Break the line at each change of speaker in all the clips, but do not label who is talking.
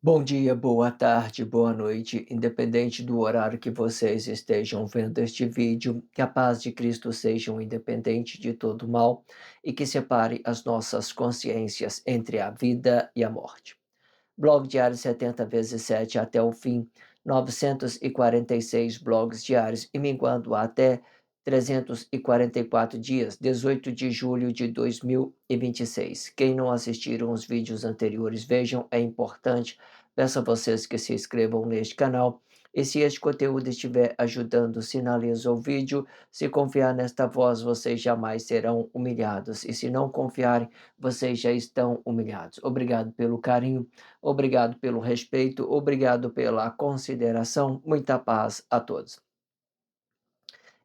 Bom dia, boa tarde, boa noite, independente do horário que vocês estejam vendo este vídeo, que a paz de Cristo seja independente de todo mal e que separe as nossas consciências entre a vida e a morte. Blog diário 70 vezes 7 até o fim, 946 blogs diários e minguando até 344 dias, 18 de julho de 2026. Quem não assistiram os vídeos anteriores, vejam, é importante. Peço a vocês que se inscrevam neste canal. E se este conteúdo estiver ajudando, sinaliza o vídeo. Se confiar nesta voz, vocês jamais serão humilhados. E se não confiarem, vocês já estão humilhados. Obrigado pelo carinho. Obrigado pelo respeito, obrigado pela consideração. Muita paz a todos.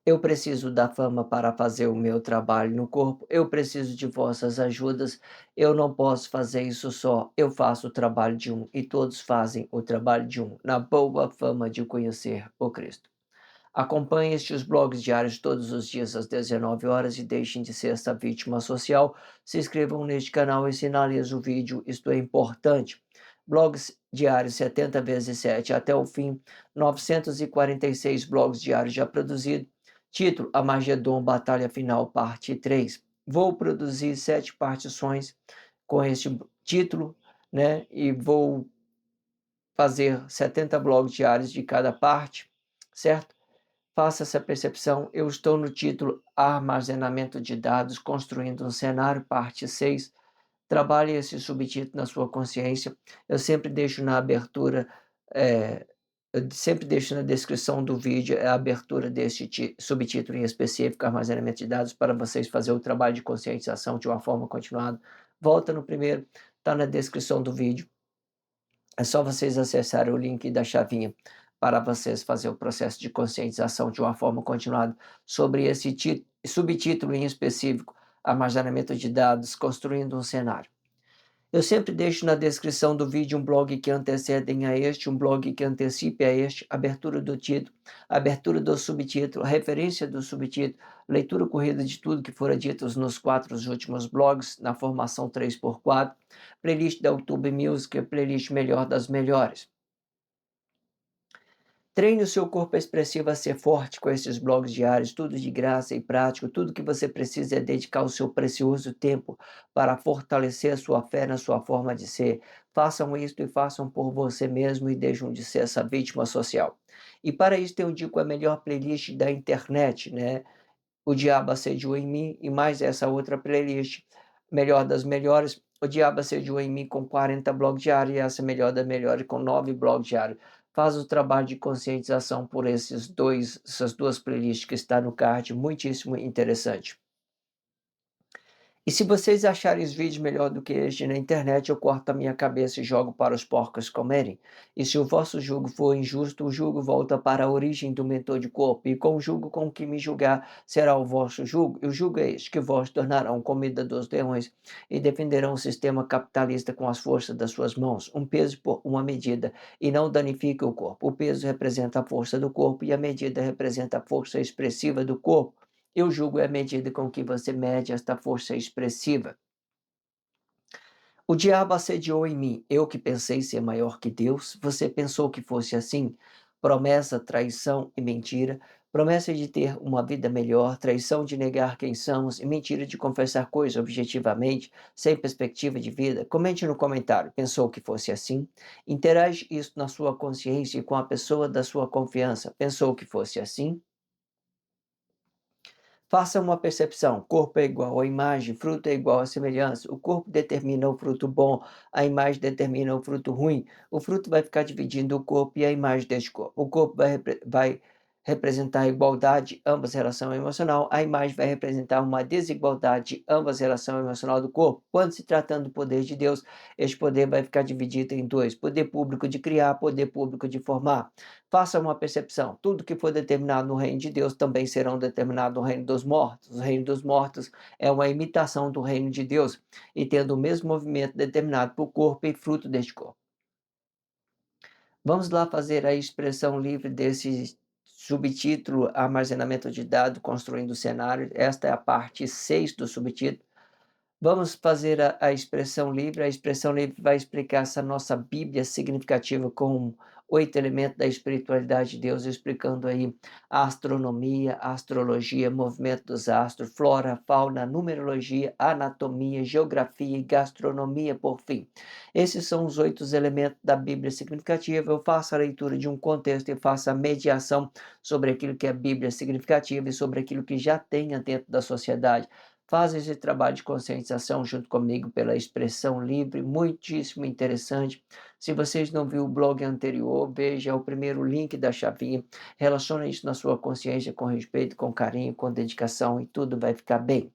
Eu preciso da fama para fazer o meu trabalho no corpo, eu preciso de vossas ajudas, eu não posso fazer isso só, eu faço o trabalho de um e todos fazem o trabalho de um, na boa fama de conhecer o Cristo. Acompanhe estes blogs diários todos os dias às 19 horas e deixem de ser essa vítima social. Se inscrevam neste canal e sinalizem o vídeo, isto é importante. Blogs diários 70 vezes 7 até o fim, 946 blogs diários já produzidos. Título: Amagedon Batalha Final, parte 3. Vou produzir 7 partições com este título, né? E vou fazer 70 blogs diários de cada parte, certo? Faça essa percepção. Eu estou no título Armazenamento de Dados, Construindo um Cenário, parte 6. Trabalhe esse subtítulo na sua consciência. Eu sempre deixo na abertura, eu sempre deixo na descrição do vídeo a abertura desse subtítulo em específico, Armazenamento de Dados, para vocês fazerem o trabalho de conscientização de uma forma continuada. Volta no primeiro, está na descrição do vídeo. É só vocês acessarem o link da chavinha para vocês fazer o processo de conscientização de uma forma continuada sobre esse subtítulo em específico, armazenamento de dados, construindo um cenário. Eu sempre deixo na descrição do vídeo um blog que antecedem a este, um blog que antecipe a este, abertura do título, abertura do subtítulo, referência do subtítulo, leitura corrida de tudo que fora dito nos 4 últimos blogs, na formação 3x4, playlist da YouTube Music, playlist melhor das melhores. Treine o seu corpo expressivo a ser forte com esses blogs diários, tudo de graça e prático. Tudo que você precisa é dedicar o seu precioso tempo para fortalecer a sua fé na sua forma de ser. Façam isto e façam por você mesmo e deixem de ser essa vítima social. E para isso eu indico a melhor playlist da internet, né? O Diabo Assediou em Mim e mais essa outra playlist, melhor das melhores. O Diabo Assediou em Mim com 40 blogs diários e essa melhor das melhores com 9 blogs diários. Faz o trabalho de conscientização por essas duas playlists que está no card, muitíssimo interessante. E se vocês acharem os vídeos melhor do que este na internet, eu corto a minha cabeça e jogo para os porcos comerem. E se o vosso jugo for injusto, o jugo volta para a origem do mentor de corpo, e com o jugo com que me julgar será o vosso jugo. E o jugo é este, que vós tornarão comida dos leões, e defenderão o sistema capitalista com as forças das suas mãos, um peso por uma medida, e não danifique o corpo. O peso representa a força do corpo, e a medida representa a força expressiva do corpo. Eu julgo é a medida com que você mede esta força expressiva. O diabo assediou em mim, eu que pensei ser maior que Deus, você pensou que fosse assim? Promessa, traição e mentira, promessa de ter uma vida melhor, traição de negar quem somos e mentira de confessar coisas objetivamente, sem perspectiva de vida. Comente no comentário, pensou que fosse assim? Interage isso na sua consciência e com a pessoa da sua confiança, pensou que fosse assim? Faça uma percepção. Corpo é igual à imagem, fruto é igual à semelhança. O corpo determina o fruto bom, a imagem determina o fruto ruim. O fruto vai ficar dividindo o corpo e a imagem deste corpo. O corpo vai representar a igualdade, ambas relação emocional. A imagem vai representar uma desigualdade, ambas relação emocional do corpo. Quando se tratando do poder de Deus, este poder vai ficar dividido em dois: poder público de criar, poder público de formar. Faça uma percepção. Tudo que for determinado no reino de Deus também serão determinado no reino dos mortos. O reino dos mortos é uma imitação do reino de Deus e tendo o mesmo movimento determinado para o corpo e fruto deste corpo. Vamos lá fazer a expressão livre desse subtítulo Armazenamento de dados, construindo o cenário. Esta é a parte 6 do subtítulo. Vamos fazer a expressão livre. A expressão livre vai explicar essa nossa Bíblia significativa com 8 elementos da espiritualidade de Deus, explicando aí a astronomia, a astrologia, movimento dos astros, flora, fauna, numerologia, anatomia, geografia e gastronomia, por fim. Esses são os 8 elementos da Bíblia significativa. Eu faço a leitura de um contexto e faço a mediação sobre aquilo que é Bíblia significativa e sobre aquilo que já tenha dentro da sociedade. Faz esse trabalho de conscientização junto comigo pela expressão livre, muitíssimo interessante. Se vocês não viram o blog anterior, veja o primeiro link da chavinha, relaciona isso na sua consciência com respeito, com carinho, com dedicação e tudo vai ficar bem.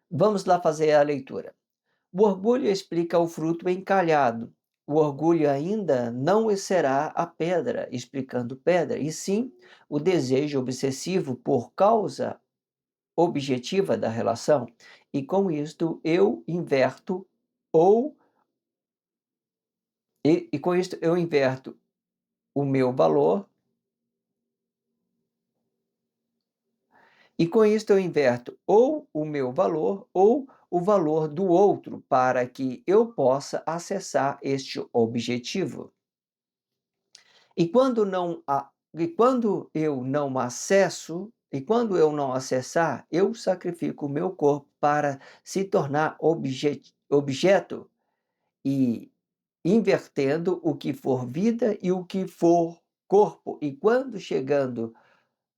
Vamos lá fazer a leitura. O orgulho explica o fruto encalhado. O orgulho ainda não será a pedra, explicando pedra, e sim o desejo obsessivo por causa objetiva da relação, e com isto eu inverto ou com isto eu inverto o meu valor e com isto eu inverto ou o meu valor ou o valor do outro para que eu possa acessar este objetivo. E quando eu não acessar, eu sacrifico o meu corpo para se tornar objeto e invertendo o que for vida e o que for corpo. E quando chegando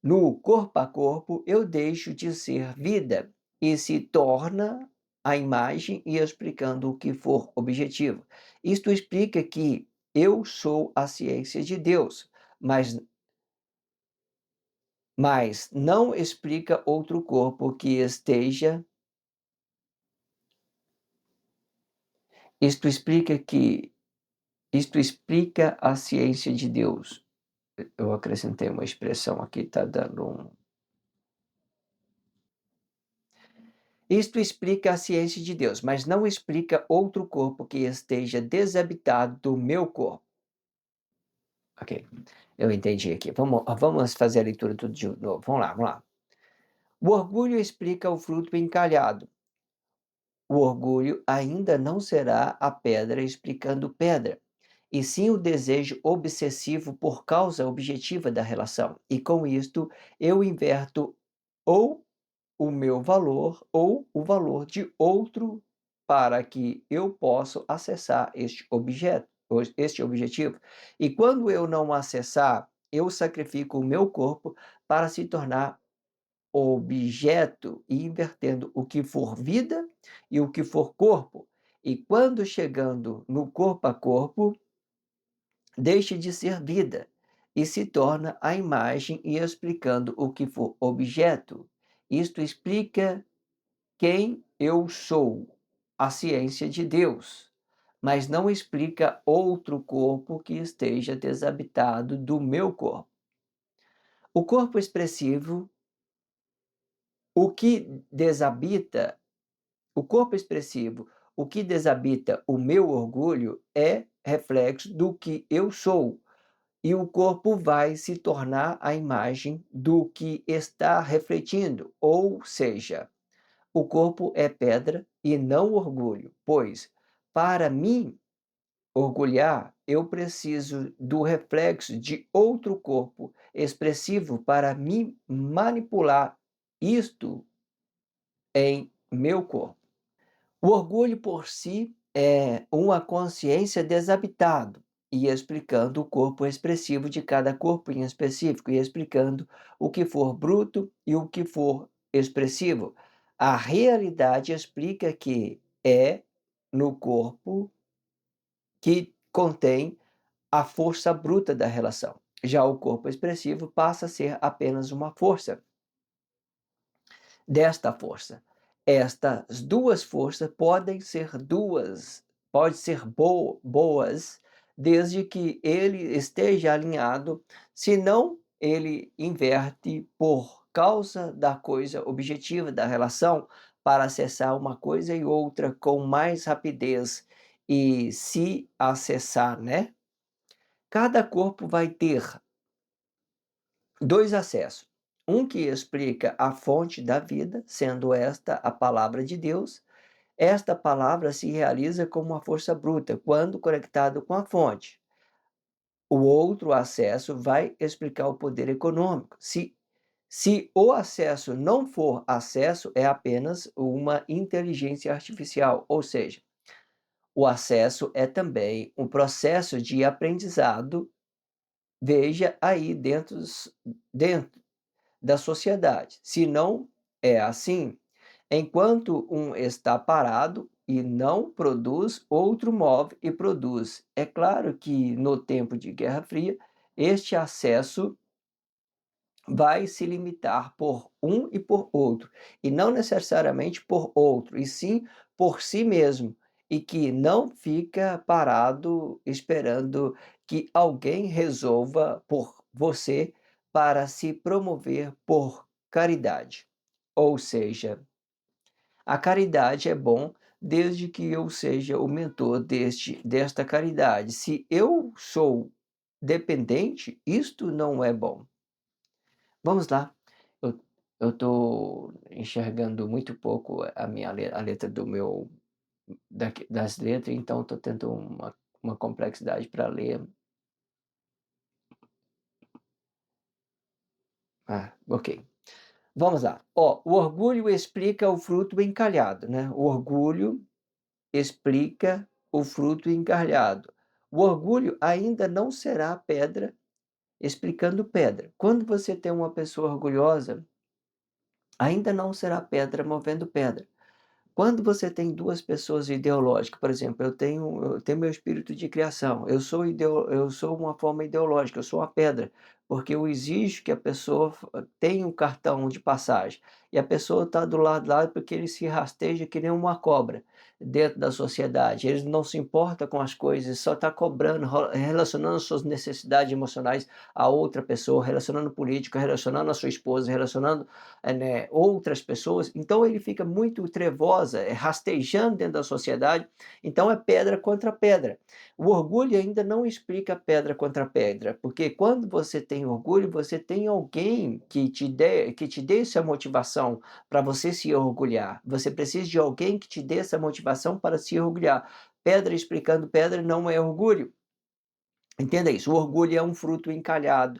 no corpo a corpo, eu deixo de ser vida e se torna a imagem e explicando o que for objetivo. Isto explica que eu sou a ciência de Deus, mas não explica outro corpo que esteja. Isto explica que isto explica a ciência de Deus. Eu acrescentei uma expressão aqui, está dando um. Isto explica a ciência de Deus, mas não explica outro corpo que esteja desabitado do meu corpo. Ok, eu entendi aqui. Vamos fazer a leitura tudo de novo. Vamos lá. O orgulho explica o fruto encalhado. O orgulho ainda não será a pedra explicando pedra, e sim o desejo obsessivo por causa objetiva da relação. E com isto, eu inverto ou o meu valor ou o valor de outro para que eu possa acessar este objetivo. E quando eu não acessar, eu sacrifico o meu corpo para se tornar objeto e invertendo o que for vida e o que for corpo. E quando chegando no corpo a corpo, deixe de ser vida e se torna a imagem e explicando o que for objeto. Isto explica quem eu sou, a ciência de Deus, mas não explica outro corpo que esteja desabitado do meu corpo. O corpo expressivo, o que desabita, o corpo expressivo, o que desabita o meu orgulho é reflexo do que eu sou, e o corpo vai se tornar a imagem do que está refletindo, ou seja, o corpo é pedra e não orgulho, pois, para mim orgulhar, eu preciso do reflexo de outro corpo expressivo para me manipular isto em meu corpo. O orgulho por si é uma consciência desabitado e explicando o corpo expressivo de cada corpo em específico e explicando o que for bruto e o que for expressivo. A realidade explica que é no corpo que contém a força bruta da relação. Já o corpo expressivo passa a ser apenas uma força desta força. Estas duas forças podem ser boas, desde que ele esteja alinhado, senão ele inverte por causa da coisa objetiva da relação para acessar uma coisa e outra com mais rapidez e se acessar, né? Cada corpo vai ter dois acessos. Um que explica a fonte da vida, sendo esta a palavra de Deus. Esta palavra se realiza como uma força bruta quando conectado com a fonte. O outro acesso vai explicar o poder econômico. Se o acesso não for acesso, é apenas uma inteligência artificial, ou seja, o acesso é também um processo de aprendizado, veja aí dentro da sociedade. Se não é assim, enquanto um está parado e não produz, outro move e produz. É claro que no tempo de Guerra Fria, este acesso vai se limitar por um e por outro, e não necessariamente por outro, e sim por si mesmo, e que não fica parado esperando que alguém resolva por você para se promover por caridade. Ou seja, a caridade é bom desde que eu seja o mentor desta caridade. Se eu sou dependente, isto não é bom. Vamos lá. Eu estou enxergando muito pouco a letra do meu das letras, então estou tendo uma complexidade para ler. Ok. Vamos lá. Ó, o orgulho explica o fruto encalhado, né? O orgulho explica o fruto encalhado. O orgulho ainda não será pedra explicando pedra. Quando você tem uma pessoa orgulhosa, ainda não será pedra movendo pedra. Quando você tem 2 pessoas ideológicas, por exemplo, eu tenho meu espírito de criação, eu sou uma forma ideológica, eu sou uma pedra, porque eu exijo que a pessoa tenha um cartão de passagem, e a pessoa está do lado lá porque ele se rasteja que nem uma cobra dentro da sociedade, ele não se importa com as coisas, só está cobrando, relacionando suas necessidades emocionais a outra pessoa, relacionando política, relacionando a sua esposa, relacionando né, outras pessoas, então ele fica muito trevosa, rastejando dentro da sociedade, então é pedra contra pedra. O orgulho ainda não explica pedra contra pedra, porque quando você tem orgulho, você tem alguém que te dê essa motivação para você se orgulhar. Você precisa de alguém que te dê essa motivação para se orgulhar. Pedra explicando pedra não é orgulho. Entenda isso, o orgulho é um fruto encalhado,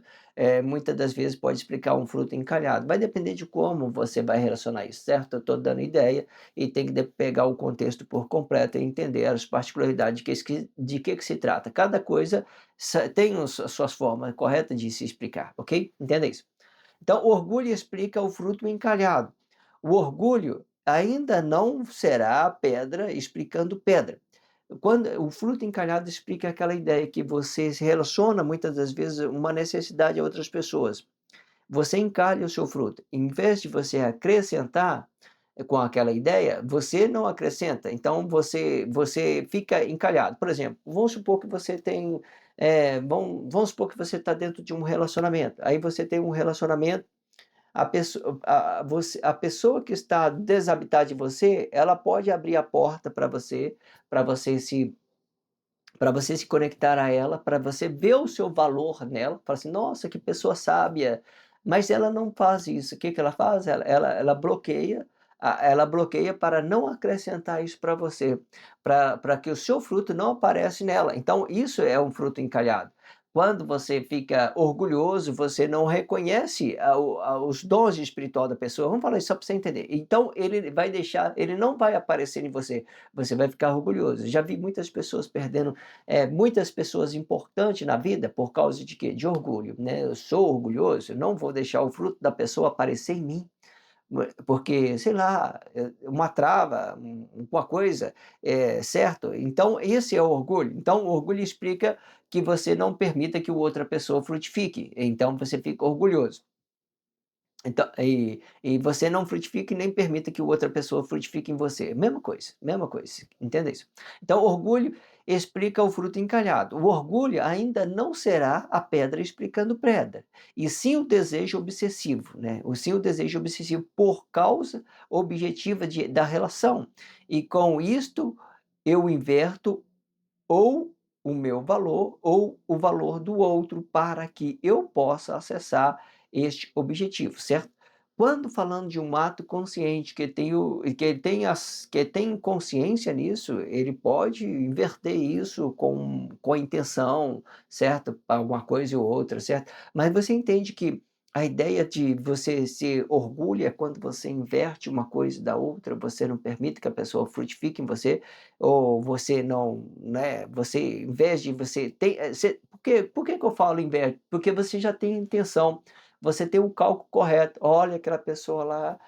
muitas das vezes pode explicar um fruto encalhado, vai depender de como você vai relacionar isso, certo? Eu estou dando ideia e tem que pegar o contexto por completo e entender as particularidades de que se trata. Cada coisa tem as suas formas corretas de se explicar, ok? Entenda isso. Então, o orgulho explica o fruto encalhado. O orgulho ainda não será a pedra explicando pedra. Quando o fruto encalhado explica aquela ideia que você se relaciona muitas das vezes uma necessidade a outras pessoas. Você encalha o seu fruto. Em vez de você acrescentar com aquela ideia, você não acrescenta. Então você fica encalhado. Por exemplo, vamos supor que você tem, vamos supor que você está dentro de um relacionamento. Aí você tem um relacionamento, a pessoa que está desabitada de você, ela pode abrir a porta para você se para você se conectar a ela, para você ver o seu valor nela, falar assim: "Nossa, que pessoa sábia", mas ela não faz isso. O que que ela faz? Ela bloqueia para não acrescentar isso para você, para que o seu fruto não aparece nela. Então isso é um fruto encalhado. Quando você fica orgulhoso, você não reconhece os dons espiritual da pessoa. Vamos falar isso só para você entender. Então ele não vai aparecer em você, você vai ficar orgulhoso. Já vi muitas pessoas perdendo muitas pessoas importantes na vida por causa de quê? De orgulho, né? Eu sou orgulhoso, eu não vou deixar o fruto da pessoa aparecer em mim, porque, sei lá, uma trava, uma coisa, certo? Então esse é o orgulho. Então o orgulho explica que você não permita que outra pessoa frutifique, então você fica orgulhoso. Então, e você não frutifica e nem permita que outra pessoa frutifique em você. Mesma coisa, entenda isso. Então, orgulho explica o fruto encalhado. O orgulho ainda não será a pedra explicando pedra, e sim o desejo obsessivo, né? O sim o desejo obsessivo por causa objetiva da relação. E com isto eu inverto ou o meu valor ou o valor do outro para que eu possa acessar este objetivo, certo? Quando falando de um ato consciente que tem consciência nisso, ele pode inverter isso com a intenção, certo? Alguma coisa ou outra, certo? Mas você entende que a ideia de você se orgulha quando você inverte uma coisa da outra, você não permite que a pessoa frutifique em você, ou você não, né, você em vez de você tem você por que que eu falo inverte? Porque você já tem a intenção, você tem o cálculo correto. Olha, aquela pessoa lá,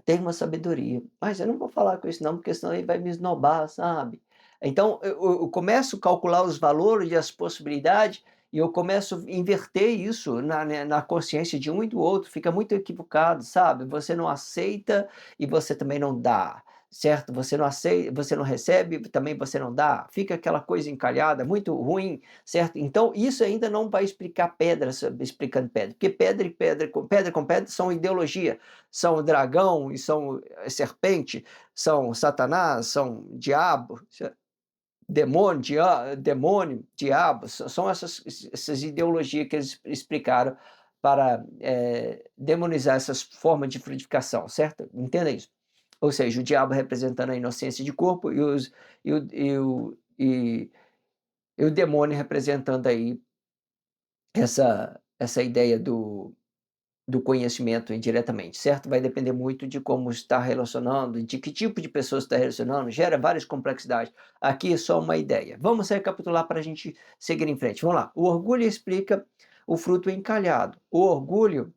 tem uma sabedoria, mas eu não vou falar com isso não, porque senão ele vai me esnobar, sabe. Então eu começo a calcular os valores e as possibilidades, e eu começo a inverter isso na consciência de um e do outro, fica muito equivocado, sabe. Você não aceita e você também não dá, certo. Você não recebe, também você não dá, fica aquela coisa encalhada, muito ruim, certo. Então isso ainda não vai explicar pedra, explicando pedra, porque pedra com pedra são ideologia, são o dragão e são serpente, são Satanás, são diabo, demônio, diabo, são essas ideologias que eles explicaram para demonizar essas formas de frutificação, certo? Entenda isso. Ou seja, o diabo representando a inocência de corpo e o demônio representando aí essa ideia do conhecimento indiretamente, certo? Vai depender muito de como está relacionando, de que tipo de pessoa está relacionando, gera várias complexidades. Aqui é só uma ideia. Vamos recapitular para a gente seguir em frente. Vamos lá. O orgulho explica o fruto encalhado. O orgulho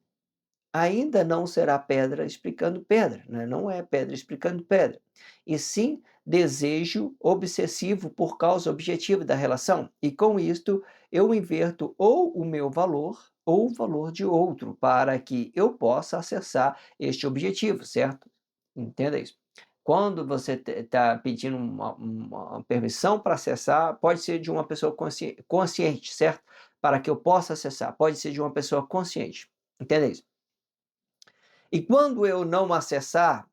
ainda não será pedra explicando pedra, né? Não é pedra explicando pedra, e sim desejo obsessivo por causa objetiva da relação. E com isto eu inverto ou o meu valor ou o valor de outro para que eu possa acessar este objetivo, certo? Entenda isso. Quando você está pedindo uma permissão para acessar, pode ser de uma pessoa consciente, certo? Para que eu possa acessar, pode ser de uma pessoa consciente. Entenda isso. Quando eu não acessar,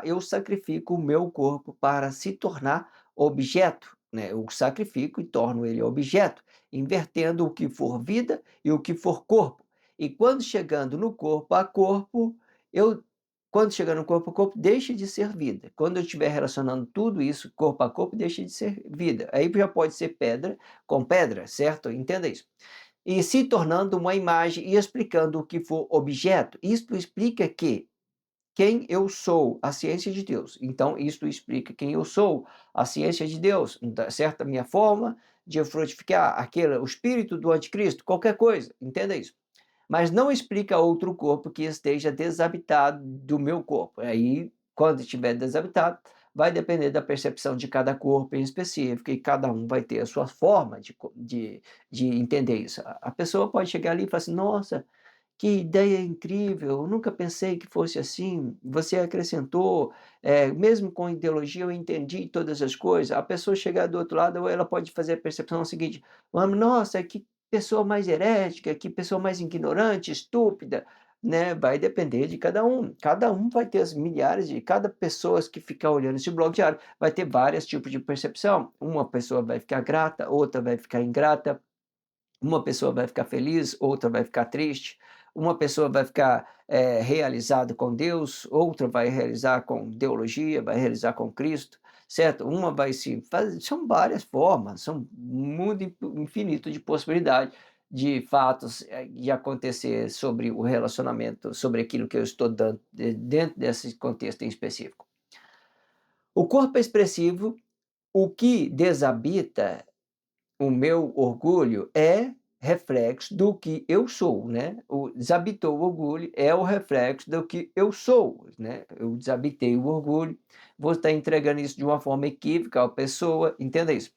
eu sacrifico o meu corpo para se tornar objeto, né? Eu sacrifico e torno ele objeto, invertendo o que for vida e o que for corpo. E eu quando chegar no corpo a corpo, deixa de ser vida. Quando eu estiver relacionando tudo isso, corpo a corpo, deixa de ser vida. Aí já pode ser pedra com pedra, certo? Entenda isso, e se tornando uma imagem e explicando o que for objeto. Isto explica que quem eu sou, a ciência de Deus. Então, isto explica quem eu sou, a ciência de Deus, certa minha forma de frutificar, o espírito do anticristo, qualquer coisa, entenda isso. Mas não explica outro corpo que esteja desabitado do meu corpo. Aí, quando estiver desabitado, vai depender da percepção de cada corpo em específico, e cada um vai ter a sua forma de entender isso. A pessoa pode chegar ali e falar assim: nossa, que ideia incrível, eu nunca pensei que fosse assim. Você acrescentou, mesmo com ideologia, eu entendi todas as coisas. A pessoa chegar do outro lado, ela pode fazer a percepção seguinte: nossa, que pessoa mais herética, que pessoa mais ignorante, estúpida, né? Vai depender de cada um. Cada um vai ter as milhares de cada pessoa que ficar olhando esse blog diário, vai ter vários tipos de percepção. Uma pessoa vai ficar grata, outra vai ficar ingrata, uma pessoa vai ficar feliz, outra vai ficar triste, uma pessoa vai ficar realizada com Deus, outra vai realizar com teologia, vai realizar com Cristo, certo? Uma vai se fazer, são várias formas, são um mundo infinito de possibilidades de fatos de acontecer sobre o relacionamento, sobre aquilo que eu estou dando dentro desse contexto em específico. O corpo é expressivo, o que desabita o meu orgulho é reflexo do que eu sou, né. O desabitou o orgulho é o reflexo do que eu sou, né. Eu desabitei o orgulho, vou estar entregando isso de uma forma equívoca à pessoa, entenda isso.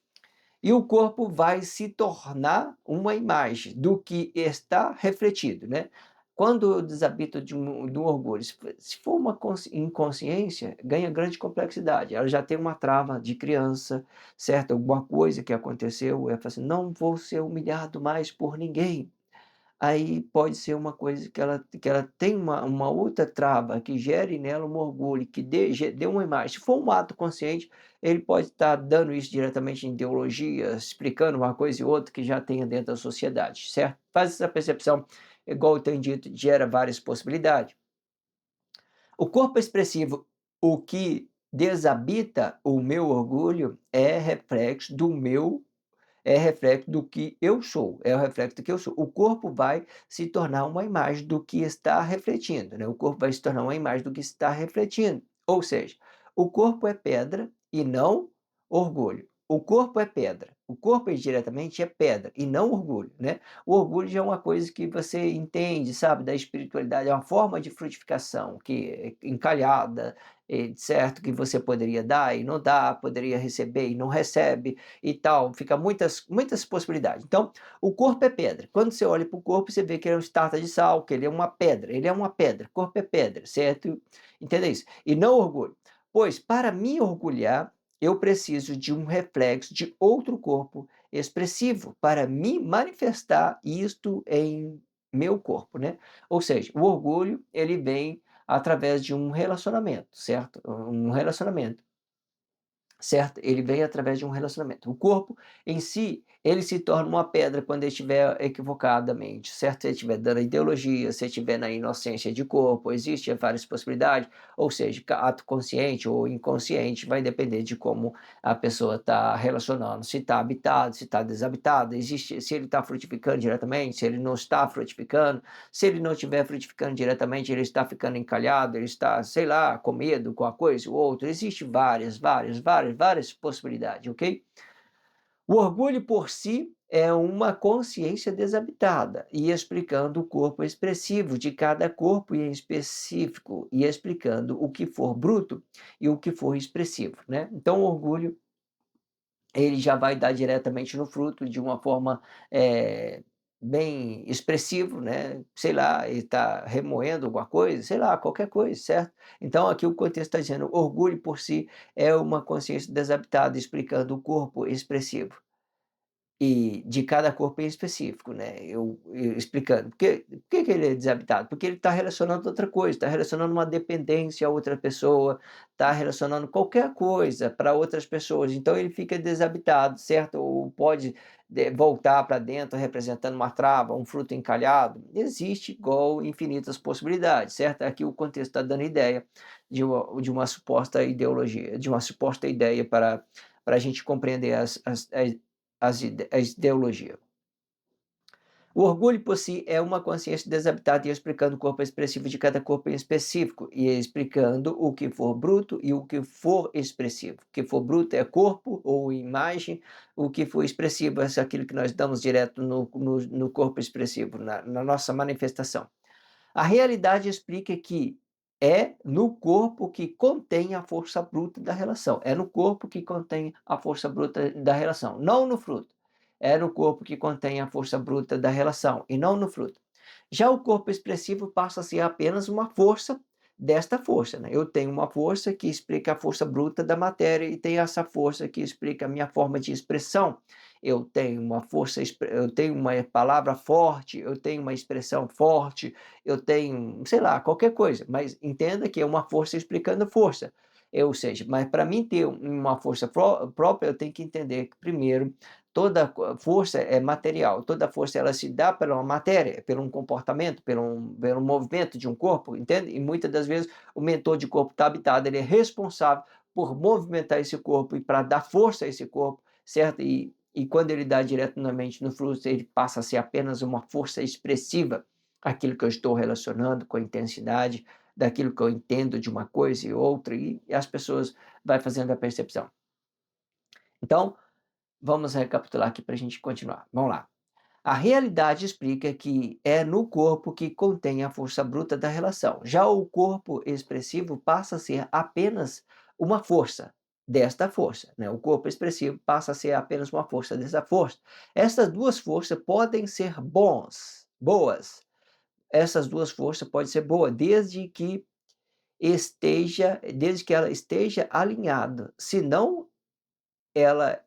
E o corpo vai se tornar uma imagem do que está refletido, né. Quando eu desabito de um orgulho, se for uma inconsciência, ganha grande complexidade, ela já tem uma trava de criança, certo, alguma coisa que aconteceu, ela fala assim: "Não vou ser humilhado mais por ninguém". aí pode ser uma coisa que ela tem uma outra trava que gere nela um orgulho, que dê uma imagem. Se for um ato consciente, ele pode estar dando isso diretamente em ideologia, explicando uma coisa e outra que já tenha dentro da sociedade, certo? Faz essa percepção, igual eu tenho dito, gera várias possibilidades. O corpo expressivo, o que desabita o meu orgulho, é reflexo do que eu sou, é o reflexo do que eu sou. O corpo vai se tornar uma imagem do que está refletindo, né? O corpo vai se tornar uma imagem do que está refletindo. Ou seja, o corpo é pedra e não orgulho. O corpo é pedra. O corpo diretamente é pedra e não orgulho, né? O orgulho já é uma coisa que você entende, sabe, da espiritualidade, é uma forma de frutificação que é encalhada, certo, que você poderia dar e não dá, poderia receber e não recebe e tal, fica muitas possibilidades. Então, o corpo é pedra. Quando você olha para o corpo, você vê que ele é um estátua de sal, que ele é uma pedra, o corpo é pedra, certo? Entende isso? E não orgulho. Pois, para me orgulhar, eu preciso de um reflexo de outro corpo expressivo para me manifestar isto em meu corpo, né? Ou seja, o orgulho, ele vem através de um relacionamento, certo? Um relacionamento. Certo? Ele vem através de um relacionamento. O corpo em si, ele se torna uma pedra quando ele estiver equivocadamente, certo? Se ele estiver dando ideologia, se ele estiver na inocência de corpo, existem várias possibilidades, ou seja, ato consciente ou inconsciente, vai depender de como a pessoa está relacionando, se está habitado, se está desabitado, existe, se ele está frutificando diretamente, se ele não está frutificando, se ele não estiver frutificando diretamente, ele está ficando encalhado, ele está, sei lá, com medo, com a coisa ou outra. Existem várias possibilidades, ok? O orgulho por si é uma consciência desabitada e explicando o corpo expressivo de cada corpo em específico e explicando o que for bruto e o que for expressivo, né? Então, o orgulho ele já vai dar diretamente no fruto de uma forma, bem expressivo, né, sei lá, ele está remoendo alguma coisa, sei lá, qualquer coisa, certo? Então aqui o contexto está dizendo: orgulho por si é uma consciência desabitada, explicando o corpo expressivo. E de cada corpo em específico, né, eu explicando. Por que que ele é desabitado? Porque ele está relacionando outra coisa, está relacionando uma dependência a outra pessoa, está relacionando qualquer coisa para outras pessoas, então ele fica desabitado, certo? Ou pode voltar para dentro representando uma trava, um fruto encalhado. Existe igual infinitas possibilidades, certo? Aqui o contexto está dando ideia de uma suposta ideologia, de uma suposta ideia para a gente compreender a ideologia. O orgulho por si é uma consciência desabitada e explicando o corpo expressivo de cada corpo em específico, e explicando o que for bruto e o que for expressivo. O que for bruto é corpo ou imagem, o que for expressivo é aquilo que nós damos direto no corpo expressivo, na nossa manifestação. A realidade explica que é no corpo que contém a força bruta da relação. É no corpo que contém a força bruta da relação, não no fruto. É no corpo que contém a força bruta da relação e não no fruto. Já o corpo expressivo passa a ser apenas uma força desta força, né? Eu tenho uma força que explica a força bruta da matéria e tenho essa força que explica a minha forma de expressão. Eu tenho uma palavra forte, eu tenho uma expressão forte, eu tenho, sei lá, qualquer coisa, mas entenda que é uma força explicando força. Ou seja, mas para mim ter uma força própria, eu tenho que entender que primeiro toda força é material, toda força ela se dá pela matéria, pelo um comportamento, pelo movimento de um corpo, entende? E muitas das vezes o mentor de corpo está habitado, ele é responsável por movimentar esse corpo e para dar força a esse corpo, certo? E quando ele dá diretamente no fluxo, ele passa a ser apenas uma força expressiva, aquilo que eu estou relacionando com a intensidade, daquilo que eu entendo de uma coisa e outra, e as pessoas vai fazendo a percepção. Então, vamos recapitular aqui para a gente continuar. Vamos lá. A realidade explica que é no corpo que contém a força bruta da relação. Já o corpo expressivo passa a ser apenas uma força desta força, né? O corpo expressivo passa a ser apenas uma força dessa força. Essas duas forças podem ser boas. Essas duas forças podem ser boas desde que ela esteja alinhada. Senão ela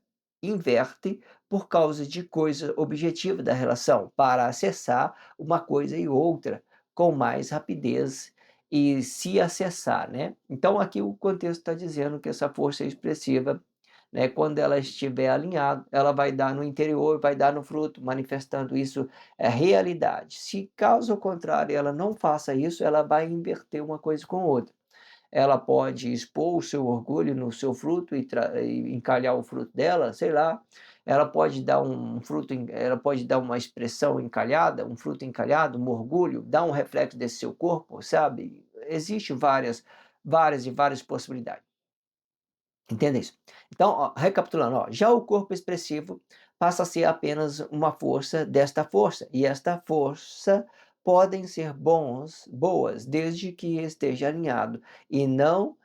inverte por causa de coisa objetiva da relação, para acessar uma coisa e outra com mais rapidez e se acessar, né. Então aqui o contexto está dizendo que essa força expressiva, né, quando ela estiver alinhado, ela vai dar no interior, vai dar no fruto, manifestando isso, é realidade. Se caso contrário ela não faça isso, ela vai inverter uma coisa com outra. Ela pode expor o seu orgulho no seu fruto e encalhar o fruto dela, sei lá. Ela pode dar ela pode dar uma expressão encalhada, um fruto encalhado, um orgulho, dar um reflexo desse seu corpo, sabe. Existe várias possibilidades. Entende isso? Então, ó, recapitulando, ó, já o corpo expressivo passa a ser apenas uma força desta força, e esta força podem ser boas, desde que esteja alinhado, e não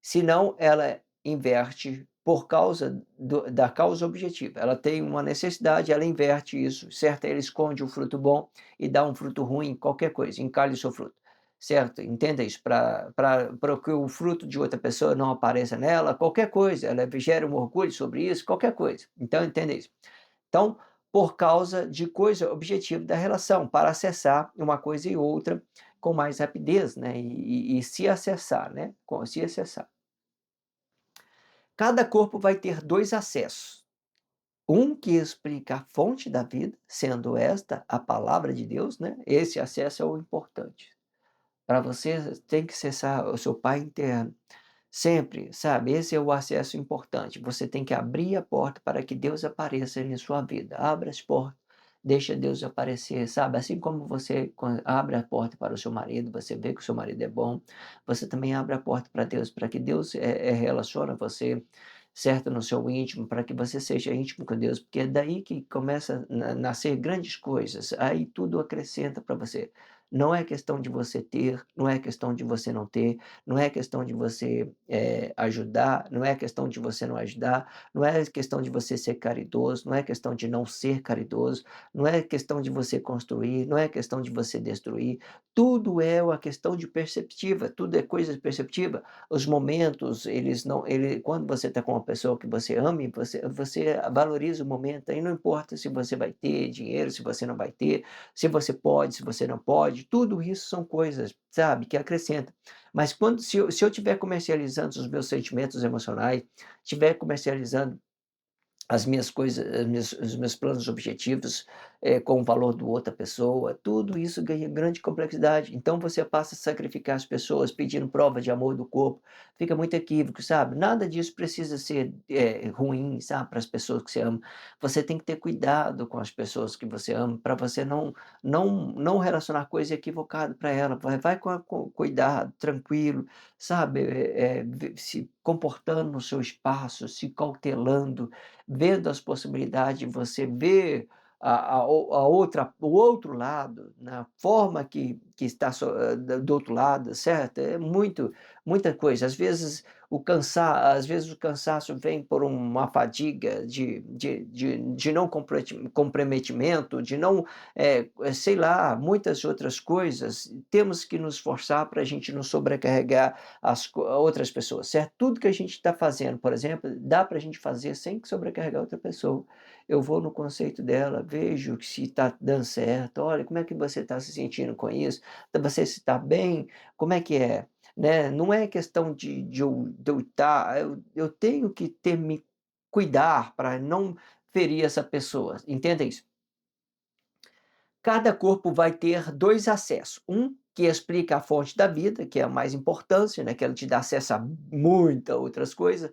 senão ela inverte por causa da causa objetiva. Ela tem uma necessidade, ela inverte isso, certo? Ela esconde o fruto bom e dá um fruto ruim, qualquer coisa, encalhe o seu fruto, certo? Entenda isso, para que o fruto de outra pessoa não apareça nela, qualquer coisa, ela gera um orgulho sobre isso, qualquer coisa. Então, entenda isso. Então, por causa de coisa objetiva da relação, para acessar uma coisa e outra com mais rapidez, né? E se acessar, né? Se acessar. Cada corpo vai ter 2 acessos, um que explica a fonte da vida, sendo esta a palavra de Deus, né, esse acesso é o importante. Para você tem que acessar o seu pai interno, sempre, sabe, esse é o acesso importante, você tem que abrir a porta para que Deus apareça em sua vida, abra as portas, deixa Deus aparecer, sabe, assim como você abre a porta para o seu marido, você vê que o seu marido é bom, você também abre a porta para Deus, para que Deus, relaciona você, certo, no seu íntimo, para que você seja íntimo com Deus, porque é daí que começa a nascer grandes coisas, aí tudo acrescenta para você. Não é questão de você ter, não é questão de você não ter, não é questão de você, ajudar, não é questão de você não ajudar, não é questão de você ser caridoso, não é questão de não ser caridoso, não é questão de você construir, não é questão de você destruir, tudo é uma questão de perceptiva, tudo é coisa de perceptiva. Os momentos, eles não ele quando você está com uma pessoa que você ame, você valoriza o momento, aí não importa se você vai ter dinheiro, se você não vai ter, se você pode, se você não pode, tudo isso são coisas, sabe, que acrescentam. Mas quando se eu estiver comercializando os meus sentimentos emocionais, estiver comercializando as minhas coisas, os meus planos objetivos, com o valor do outra pessoa, tudo isso ganha grande complexidade. Então você passa a sacrificar as pessoas pedindo prova de amor do corpo, fica muito equívoco, sabe. Nada disso precisa ser, ruim, sabe, para as pessoas que você ama. Você tem que ter cuidado com as pessoas que você ama, para você não relacionar coisa equivocada para ela. Vai com cuidado, tranquilo, sabe, se comportando no seu espaço, se cautelando, vendo as possibilidades, você vê a outra o outro lado, na forma que está do outro lado, certo? É muita coisa. Às vezes o cansaço vem por uma fadiga de não comprometimento, de não, sei lá, muitas outras coisas. Temos que nos esforçar para a gente não sobrecarregar outras pessoas, certo? Tudo que a gente está fazendo, por exemplo, dá para a gente fazer sem que sobrecarregar outra pessoa. Eu vou no conceito dela, vejo que se está dando certo, olha, como é que você está se sentindo com isso? Você está bem? Como é que é? Né? Não é questão de eu estar, eu tenho que me cuidar para não ferir essa pessoa, entenda isso? Cada corpo vai ter 2 acessos, um que explica a fonte da vida, que é a mais importância, né, que ela te dá acesso a muita outras coisas,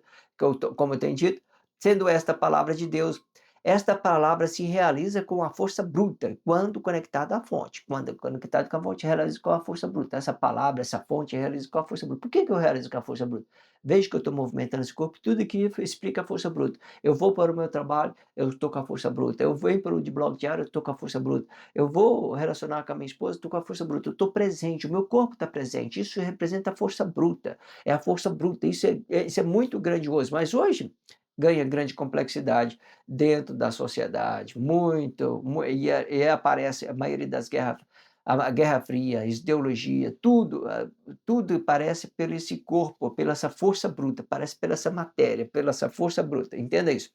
como eu tenho dito, sendo esta a palavra de Deus. Esta palavra se realiza com a força bruta, quando conectada à fonte. Quando conectado com a fonte, realiza com a força bruta. Essa palavra, essa fonte, realiza com a força bruta. Por que eu realizo com a força bruta? Vejo que eu estou movimentando esse corpo, tudo aqui explica a força bruta. Eu vou para o meu trabalho, eu estou com a força bruta. Eu venho para o de blog diário, eu estou com a força bruta. Eu vou relacionar com a minha esposa, estou com a força bruta, eu estou presente, o meu corpo está presente, isso representa a força bruta, é a força bruta, isso é muito grandioso, mas hoje ganha grande complexidade dentro da sociedade, e aparece a maioria das guerras, a Guerra Fria, a ideologia, tudo parece pelo esse corpo, pela essa força bruta, parece pela essa matéria, pela essa força bruta, entenda isso.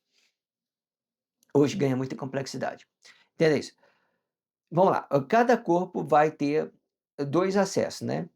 Hoje ganha muita complexidade. Entende isso? Vamos lá, cada corpo vai ter 2 acessos, né.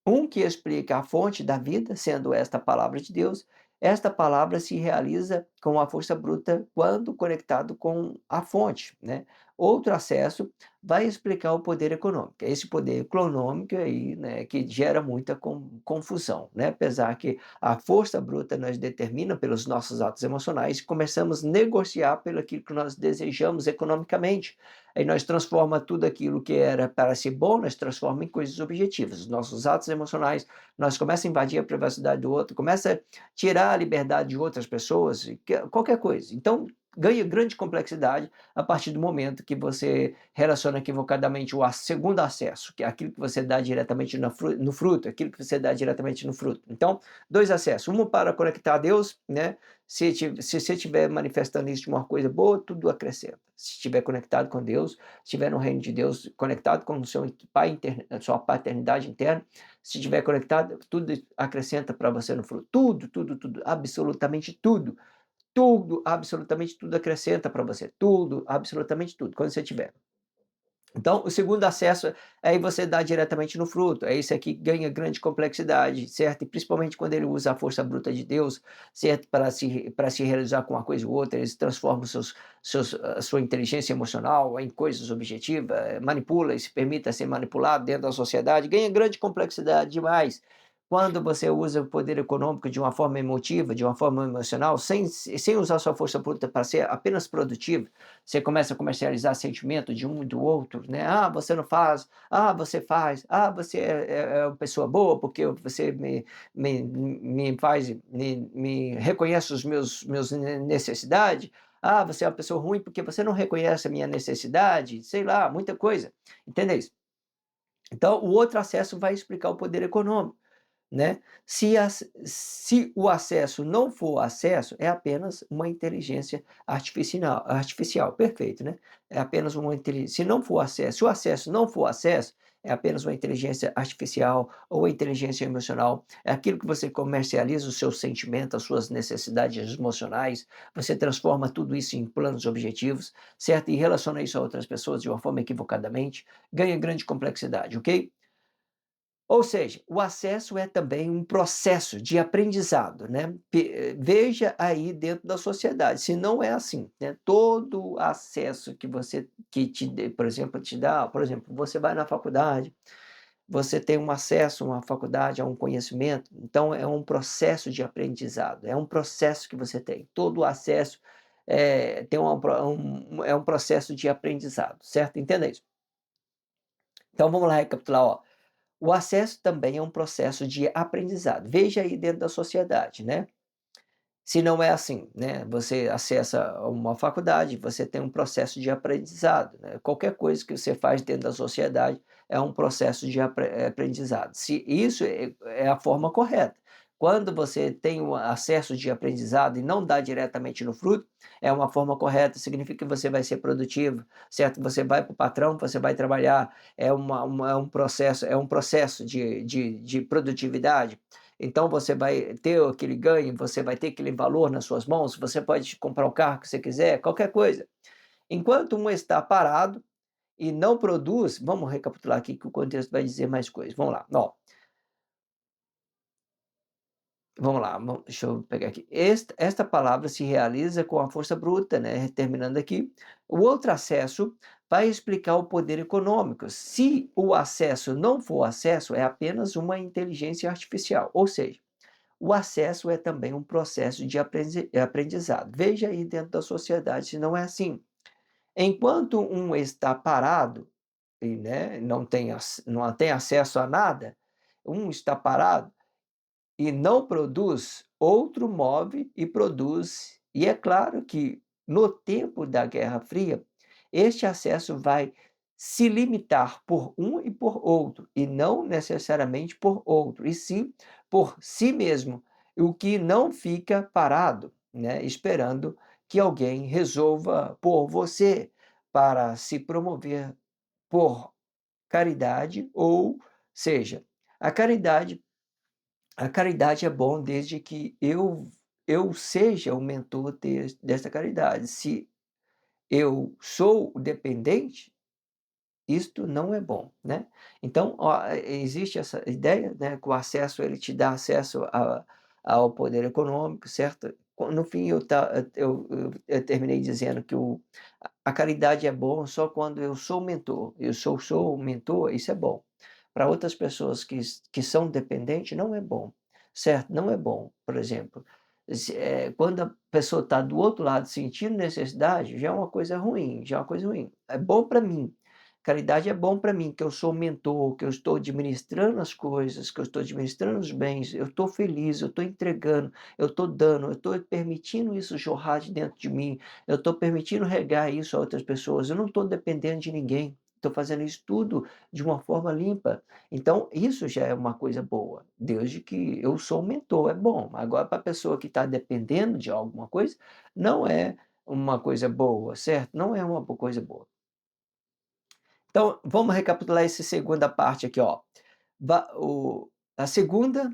Um que explica a fonte da vida, sendo esta a palavra de Deus. Esta palavra se realiza com a força bruta quando conectado com a fonte, né. Outro acesso vai explicar o poder econômico. Esse poder econômico aí, né, que gera muita confusão, né, apesar que a força bruta nós determina pelos nossos atos emocionais, começamos a negociar pelo aquilo que nós desejamos economicamente. Aí nós transforma tudo aquilo que era para ser bom, nós transforma em coisas objetivas. Os nossos atos emocionais, nós começa a invadir a privacidade do outro, começa a tirar a liberdade de outras pessoas, qualquer coisa. Então, ganha grande complexidade a partir do momento que você relaciona equivocadamente o segundo acesso, que é aquilo que você dá diretamente no fruto, aquilo que você dá diretamente no fruto. Então, 2 acessos, um para conectar a Deus, né, se você estiver manifestando isso de uma coisa boa, tudo acrescenta. Se estiver conectado com Deus, se estiver no reino de Deus, conectado com o seu pai interno, a sua paternidade interna, se estiver conectado, tudo acrescenta para você no fruto. Tudo, tudo, tudo, absolutamente tudo. Tudo, absolutamente tudo acrescenta para você. Tudo, absolutamente tudo, quando você tiver. Então, o segundo acesso, aí você dá diretamente no fruto. É esse aqui que ganha grande complexidade, certo? E principalmente quando ele usa a força bruta de Deus, certo? Para se realizar com uma coisa ou outra, ele transforma a sua inteligência emocional em coisas objetivas, manipula e se permita ser manipulado dentro da sociedade, ganha grande complexidade demais. Quando você usa o poder econômico de uma forma emotiva, de uma forma emocional, sem usar sua força bruta para ser apenas produtivo, você começa a comercializar sentimento de um e do outro, né? Ah, você não faz, ah, você faz, ah, você é uma pessoa boa porque você me faz, me reconhece os meus necessidades. Ah, você é uma pessoa ruim porque você não reconhece a minha necessidade, sei lá, muita coisa, entendeu? Então, o outro acesso vai explicar o poder econômico, né? Se o acesso não for acesso, é apenas uma inteligência artificial, perfeito, né? É apenas uma inteligência. Se não for acesso, se o acesso não for acesso, é apenas uma inteligência artificial ou inteligência emocional. É aquilo que você comercializa o seu sentimento, as suas necessidades emocionais, você transforma tudo isso em planos objetivos, certo? E relaciona isso a outras pessoas de uma forma equivocadamente, ganha grande complexidade, ok? Ou seja, o acesso é também um processo de aprendizado, né. Veja aí dentro da sociedade, se não é assim, né, todo acesso que te dê, por exemplo, te dá, por exemplo, você vai na faculdade, você tem um acesso a uma faculdade, a um conhecimento, então é um processo de aprendizado, é um processo que você tem. Todo acesso, tem é um processo de aprendizado, certo? Entenda isso. Então vamos lá recapitular, ó. O acesso também é um processo de aprendizado. Veja aí dentro da sociedade, né? Se não é assim, né? Você acessa uma faculdade, você tem um processo de aprendizado, né? Qualquer coisa que você faz dentro da sociedade é um processo de aprendizado. Se isso é a forma correta. Quando você tem o acesso de aprendizado e não dá diretamente no fruto, é uma forma correta, significa que você vai ser produtivo, certo? Você vai para o patrão, você vai trabalhar, é um processo de produtividade. Então você vai ter aquele ganho, você vai ter aquele valor nas suas mãos, você pode comprar o carro que você quiser, qualquer coisa. Enquanto um está parado e não produz, vamos recapitular aqui que o contexto vai dizer mais coisas. Vamos lá, ó, vamos lá, deixa eu pegar aqui. Esta palavra se realiza com a força bruta, né? Terminando aqui. O outro acesso vai explicar o poder econômico. Se o acesso não for acesso, é apenas uma inteligência artificial, ou seja, o acesso é também um processo de aprendizado. Veja aí dentro da sociedade se não é assim. Enquanto um está parado e, né, não tem acesso a nada, um está parado e não produz, outro move e produz. E é claro que no tempo da Guerra Fria, este acesso vai se limitar por um e por outro, e não necessariamente por outro, e sim por si mesmo, o que não fica parado, né, esperando que alguém resolva por você para se promover por caridade, ou seja, a caridade a caridade é bom desde que eu eu seja o mentor desta caridade. Se eu sou o dependente, isto não é bom, né. Então, ó, existe essa ideia, né, que o acesso ele te dá acesso ao poder econômico, certo. No fim eu terminei dizendo que a caridade é bom só quando eu sou mentor. Eu sou o mentor, isso é bom. Para outras pessoas que são dependentes, não é bom, certo? Não é bom. Por exemplo, quando a pessoa está do outro lado sentindo necessidade, já é uma coisa ruim, já é uma coisa ruim. É bom para mim. Caridade é bom para mim, que eu sou mentor, que eu estou administrando as coisas, que eu estou administrando os bens, eu estou feliz, eu estou entregando, eu estou dando, eu estou permitindo isso jorrar de dentro de mim, eu estou permitindo regar isso a outras pessoas, eu não estou dependendo de ninguém, estou fazendo isso tudo de uma forma limpa. Então, isso já é uma coisa boa, desde que eu sou o mentor, é bom. Agora, para a pessoa que está dependendo de alguma coisa, não é uma coisa boa, certo? Não é uma coisa boa. Então, vamos recapitular essa segunda parte aqui, ó. A segunda,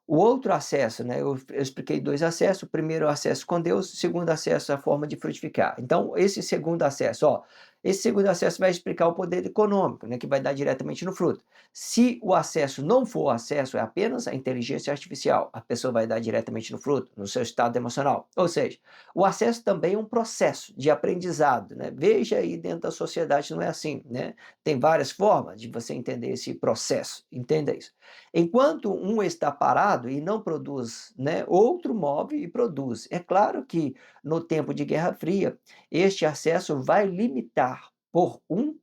o outro acesso, né, eu expliquei 2 acessos, o primeiro é o acesso com Deus, o segundo acesso é a forma de frutificar. Então, esse segundo acesso, ó, esse segundo acesso vai explicar o poder econômico, né, que vai dar diretamente no fruto. Se o acesso não for acesso, é apenas a inteligência artificial, a pessoa vai dar diretamente no fruto, no seu estado emocional. Ou seja, o acesso também é um processo de aprendizado, né. Veja aí dentro da sociedade não é assim, né, tem várias formas de você entender esse processo, entenda isso. Enquanto um está parado e não produz, né, outro move e produz. É claro que no tempo de Guerra Fria, este acesso vai limitar por um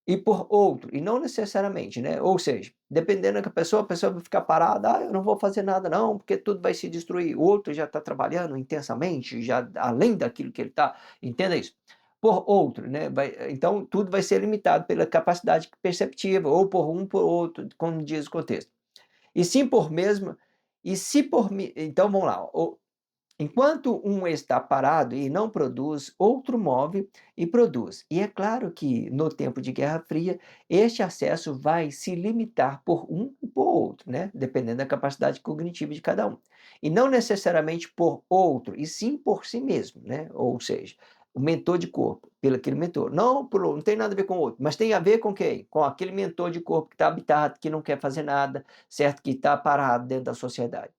e por outro, e não necessariamente, né? Ou seja, dependendo da pessoa, a pessoa vai ficar parada, eu não vou fazer nada não, porque tudo vai se destruir. O outro já está trabalhando intensamente, já além daquilo que ele está, entenda isso. Por outro, né? Então, tudo vai ser limitado pela capacidade perceptiva, ou por um, por outro, como diz o contexto. E sim por mesmo e se por mi então vamos lá, enquanto um está parado e não produz, outro move e produz. E é claro que no tempo de Guerra Fria, este acesso vai se limitar por um e por outro, né, dependendo da capacidade cognitiva de cada um. E não necessariamente por outro, e sim por si mesmo, né, ou seja, o mentor de corpo, pelo aquele mentor. Não tem nada a ver com o outro, mas tem a ver com quem? Com aquele mentor de corpo que está habitado, que não quer fazer nada, certo? Que está parado dentro da sociedade.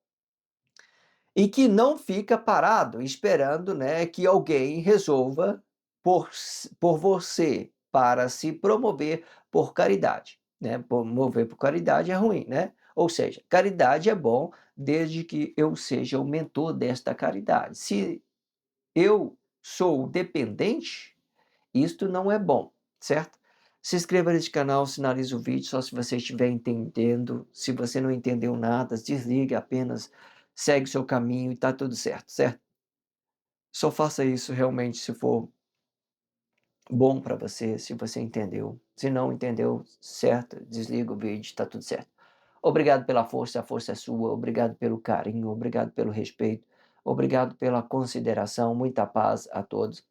E que não fica parado esperando, né, que alguém resolva por você, para se promover por caridade, né. Promover por caridade é ruim, né. Ou seja, caridade é bom desde que eu seja o mentor desta caridade. Se eu sou dependente, isto não é bom, certo? Se inscreva neste canal, sinalize o vídeo só se você estiver entendendo. Se você não entendeu nada, desliga apenas, segue o seu caminho e está tudo certo, certo? Só faça isso realmente se for bom para você, se você entendeu. Se não entendeu, certo? Desliga o vídeo, está tudo certo. Obrigado pela força, a força é sua. Obrigado pelo carinho, obrigado pelo respeito, obrigado pela consideração. Muita paz a todos.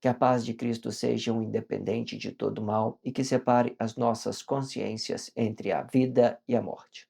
Que a paz de Cristo seja um independente de todo mal e que separe as nossas consciências entre a vida e a morte.